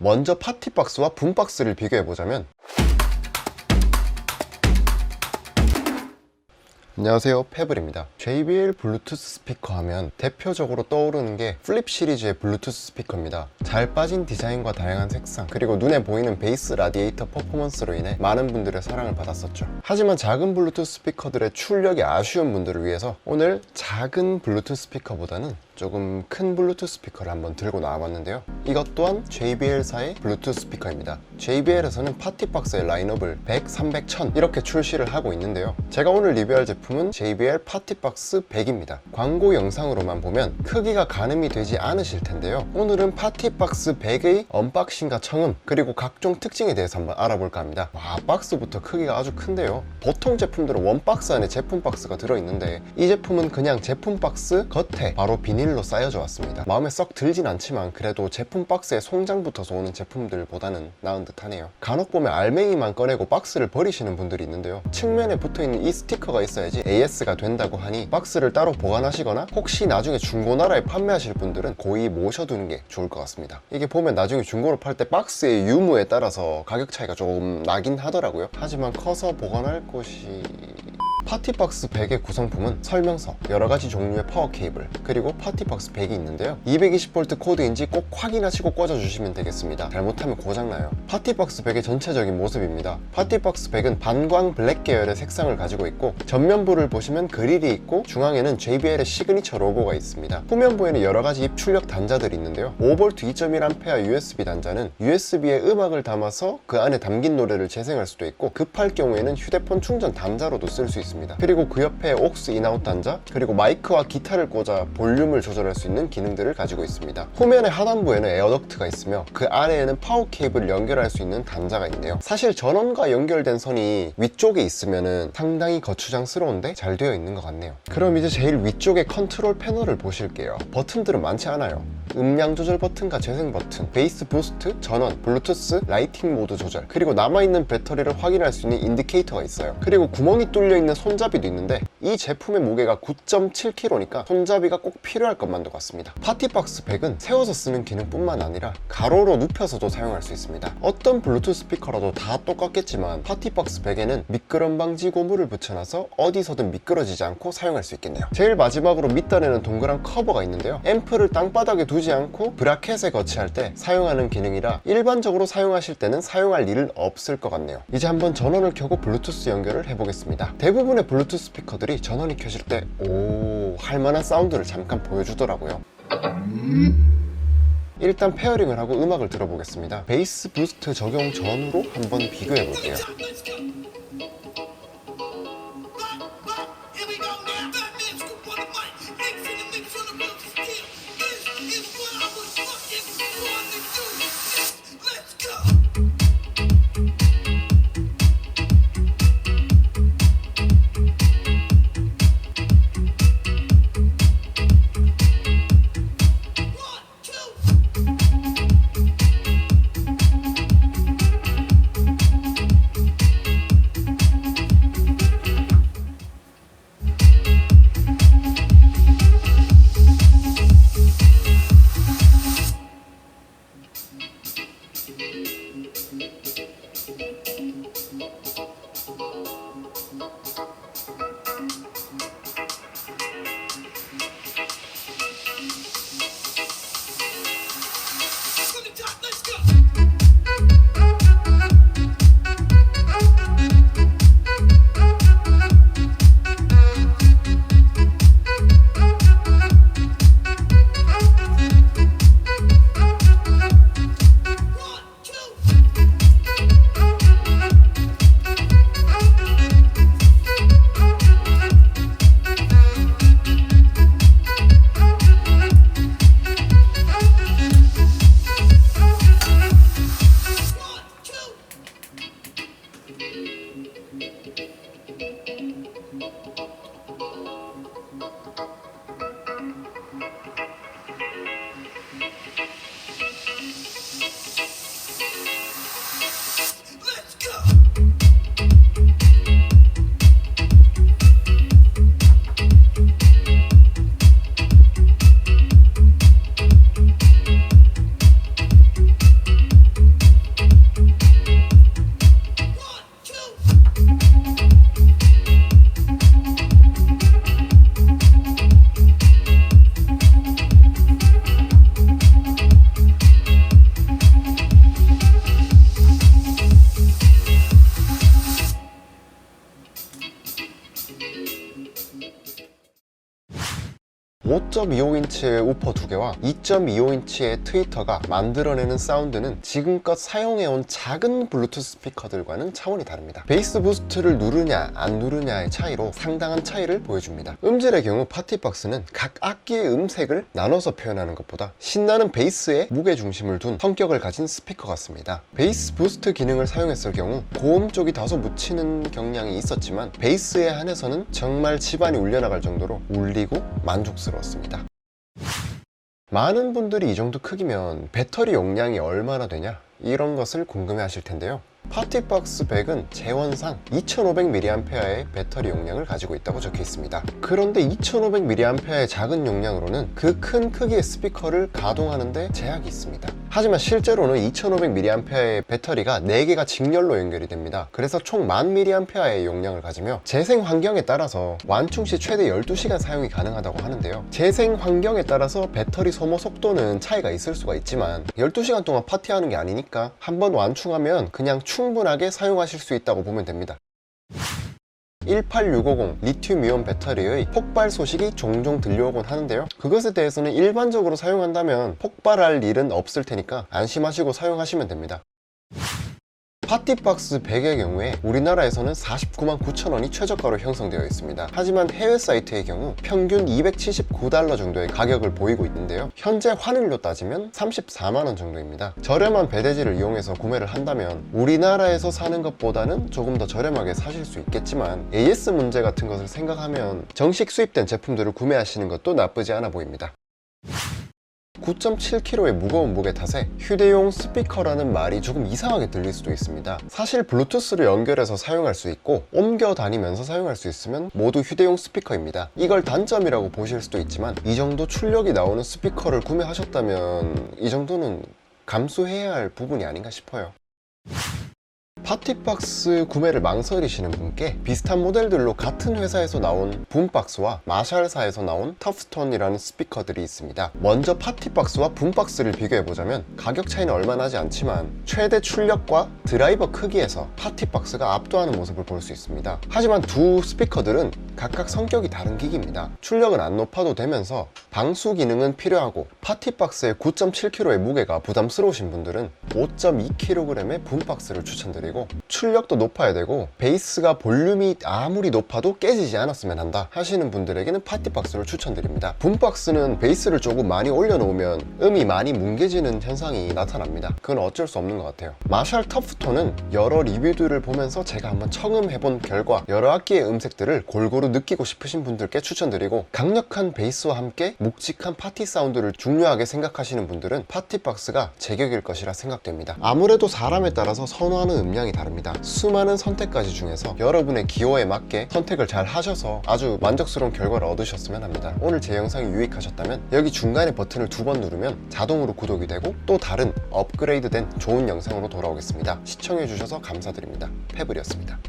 먼저 파티박스와 붐박스를 비교해보자면, 안녕하세요, 페블입니다. JBL 블루투스 스피커 하면 대표적으로 떠오르는 게 플립 시리즈의 블루투스 스피커입니다. 잘 빠진 디자인과 다양한 색상, 그리고 눈에 보이는 베이스 라디에이터 퍼포먼스로 인해 많은 분들의 사랑을 받았었죠. 하지만 작은 블루투스 스피커들의 출력이 아쉬운 분들을 위해서 오늘 작은 블루투스 스피커보다는 조금 큰 블루투스 스피커를 한번 들고 나와봤는데요. 이것 또한 JBL사의 블루투스 스피커입니다. JBL에서는 파티박스의 라인업을 100, 300, 1000 이렇게 출시를 하고 있는데요. 제가 오늘 리뷰할 제품은 JBL 파티박스 100입니다. 광고 영상으로만 보면 크기가 가늠이 되지 않으실 텐데요. 오늘은 파티박스 100의 언박싱과 청음, 그리고 각종 특징에 대해서 한번 알아볼까 합니다. 와, 박스부터 크기가 아주 큰데요. 보통 제품들은 원박스 안에 제품 박스가 들어있는데 이 제품은 그냥 제품 박스 겉에 바로 비닐로 쌓여져 왔습니다. 마음에 썩 들진 않지만 그래도 제품 박스에 송장 붙어서 오는 제품들보다는 나은 듯 하네요. 간혹 보면 알맹이만 꺼내고 박스를 버리시는 분들이 있는데요. 측면에 붙어있는 이 스티커가 있어야지 AS가 된다고 하니 박스를 따로 보관하시거나 혹시 나중에 중고나라에 판매하실 분들은 고이 모셔두는 게 좋을 것 같습니다. 이게 보면 나중에 중고로 팔 때 박스의 유무에 따라서 가격 차이가 조금 나긴 하더라고요. 하지만 커서 보관할 곳이... 파티박스 100의 구성품은 설명서, 여러가지 종류의 파워 케이블, 그리고 파티박스 100이 있는데요. 220V 코드인지 꼭 확인하시고 꽂아주시면 되겠습니다. 잘못하면 고장나요. 파티박스 100의 전체적인 모습입니다. 파티박스 100은 반광 블랙 계열의 색상을 가지고 있고, 전면부를 보시면 그릴이 있고 중앙에는 JBL의 시그니처 로고가 있습니다. 후면부에는 여러가지 입 출력 단자들이 있는데요. 5V 2.1A USB 단자는 USB에 음악을 담아서 그 안에 담긴 노래를 재생할 수도 있고, 급할 경우에는 휴대폰 충전 단자로도 쓸 수 있습니다. 그리고 그 옆에 aux 인아웃 단자, 그리고 마이크와 기타를 꽂아 볼륨을 조절할 수 있는 기능들을 가지고 있습니다. 후면의 하단부에는 에어덕트가 있으며 그 아래에는 파워 케이블을 연결할 수 있는 단자가 있네요. 사실 전원과 연결된 선이 위쪽에 있으면 상당히 거추장스러운데 잘 되어 있는 것 같네요. 그럼 이제 제일 위쪽의 컨트롤 패널을 보실게요. 버튼들은 많지 않아요. 음량 조절 버튼과 재생 버튼, 베이스 부스트, 전원, 블루투스, 라이팅 모드 조절, 그리고 남아있는 배터리를 확인할 수 있는 인디케이터가 있어요. 그리고 구멍이 뚫려있는 손잡이도 있는데 이 제품의 무게가 9.7kg니까 손잡이가 꼭 필요할 것만도 같습니다. 파티박스 100은 세워서 쓰는 기능뿐만 아니라 가로로 눕혀서도 사용할 수 있습니다. 어떤 블루투스 스피커라도 다 똑같겠지만 파티박스 100에는 미끄럼 방지 고무를 붙여놔서 어디서든 미끄러지지 않고 사용할 수 있겠네요. 제일 마지막으로 밑단에는 동그란 커버가 있는데요. 앰프를 땅바닥에 두지 않고 브라켓에 거치할 때 사용하는 기능이라 일반적으로 사용하실 때는 사용할 일은 없을 것 같네요. 이제 한번 전원을 켜고 블루투스 연결을 해보겠습니다. 대부분의 블루투스 스피커들이 전원이 켜질 때 오 할만한 사운드를 잠깐 보여주더라고요. 일단 페어링을 하고 음악을 들어보겠습니다. 베이스 부스트 적용 전후로 한번 비교해 볼게요. 5.25인치의 우퍼 2개와 2.25인치의 트위터가 만들어내는 사운드는 지금껏 사용해온 작은 블루투스 스피커들과는 차원이 다릅니다. 베이스 부스트를 누르냐 안 누르냐의 차이로 상당한 차이를 보여줍니다. 음질의 경우 파티박스는 각 악기의 음색을 나눠서 표현하는 것보다 신나는 베이스에 무게중심을 둔 성격을 가진 스피커 같습니다. 베이스 부스트 기능을 사용했을 경우 고음 쪽이 다소 묻히는 경향이 있었지만 베이스에 한해서는 정말 집안이 울려나갈 정도로 울리고 만족스러웠습니다. 많은 분들이 이 정도 크기면 배터리 용량이 얼마나 되냐 이런 것을 궁금해 하실 텐데요. 파티박스 100은 재원상 2500mAh의 배터리 용량을 가지고 있다고 적혀 있습니다. 그런데 2500mAh의 작은 용량으로는 그 큰 크기의 스피커를 가동하는데 제약이 있습니다. 하지만 실제로는 2500mAh의 배터리가 4개가 직렬로 연결이 됩니다. 그래서 총 1000mAh의 용량을 가지며 재생 환경에 따라서 완충 시 최대 12시간 사용이 가능하다고 하는데요. 재생 환경에 따라서 배터리 소모 속도는 차이가 있을 수가 있지만 12시간 동안 파티하는 게 아니니까 한번 완충하면 그냥 충분하게 사용하실 수 있다고 보면 됩니다. 18650 리튬이온 배터리의 폭발 소식이 종종 들려오곤 하는데요. 그것에 대해서는 일반적으로 사용한다면 폭발할 일은 없을 테니까 안심하시고 사용하시면 됩니다. 파티박스 100의 경우에 우리나라에서는 49만 9천원이 최저가로 형성되어 있습니다. 하지만 해외 사이트의 경우 평균 $279 정도의 가격을 보이고 있는데요. 현재 환율로 따지면 34만원 정도입니다. 저렴한 배대지를 이용해서 구매를 한다면 우리나라에서 사는 것보다는 조금 더 저렴하게 사실 수 있겠지만 AS 문제 같은 것을 생각하면 정식 수입된 제품들을 구매하시는 것도 나쁘지 않아 보입니다. 9.7kg의 무거운 무게 탓에 휴대용 스피커라는 말이 조금 이상하게 들릴 수도 있습니다. 사실 블루투스를 연결해서 사용할 수 있고 옮겨 다니면서 사용할 수 있으면 모두 휴대용 스피커입니다. 이걸 단점이라고 보실 수도 있지만 이 정도 출력이 나오는 스피커를 구매하셨다면 이 정도는 감수해야 할 부분이 아닌가 싶어요. 파티박스 구매를 망설이시는 분께 비슷한 모델들로 같은 회사에서 나온 붐박스와 마샬사에서 나온 터프스톤이라는 스피커들이 있습니다. 먼저 파티박스와 붐박스를 비교해보자면 가격 차이는 얼마 나지 않지만 최대 출력과 드라이버 크기에서 파티박스가 압도하는 모습을 볼 수 있습니다. 하지만 두 스피커들은 각각 성격이 다른 기기입니다. 출력은 안 높아도 되면서 방수 기능은 필요하고 파티박스의 9.7kg의 무게가 부담스러우신 분들은 5.2kg의 붐박스를 추천드리고 출력도 높아야 되고 베이스가 볼륨이 아무리 높아도 깨지지 않았으면 한다 하시는 분들에게는 파티박스를 추천드립니다. 붐박스는 베이스를 조금 많이 올려놓으면 음이 많이 뭉개지는 현상이 나타납니다. 그건 어쩔 수 없는 것 같아요. 마샬 터프톤은 여러 리뷰들을 보면서 제가 한번 청음해본 결과 여러 악기의 음색들을 골고루 느끼고 싶으신 분들께 추천드리고 강력한 베이스와 함께 묵직한 파티 사운드를 중요하게 생각하시는 분들은 파티박스가 제격일 것이라 생각됩니다. 아무래도 사람에 따라서 선호하는 음량이 다릅니다. 수많은 선택까지 중에서 여러분의 기호에 맞게 선택을 잘 하셔서 아주 만족스러운 결과를 얻으셨으면 합니다. 오늘 제 영상이 유익하셨다면 여기 중간에 버튼을 2번 누르면 자동으로 구독이 되고 또 다른 업그레이드된 좋은 영상으로 돌아오겠습니다. 시청해주셔서 감사드립니다. 패블이었습니다.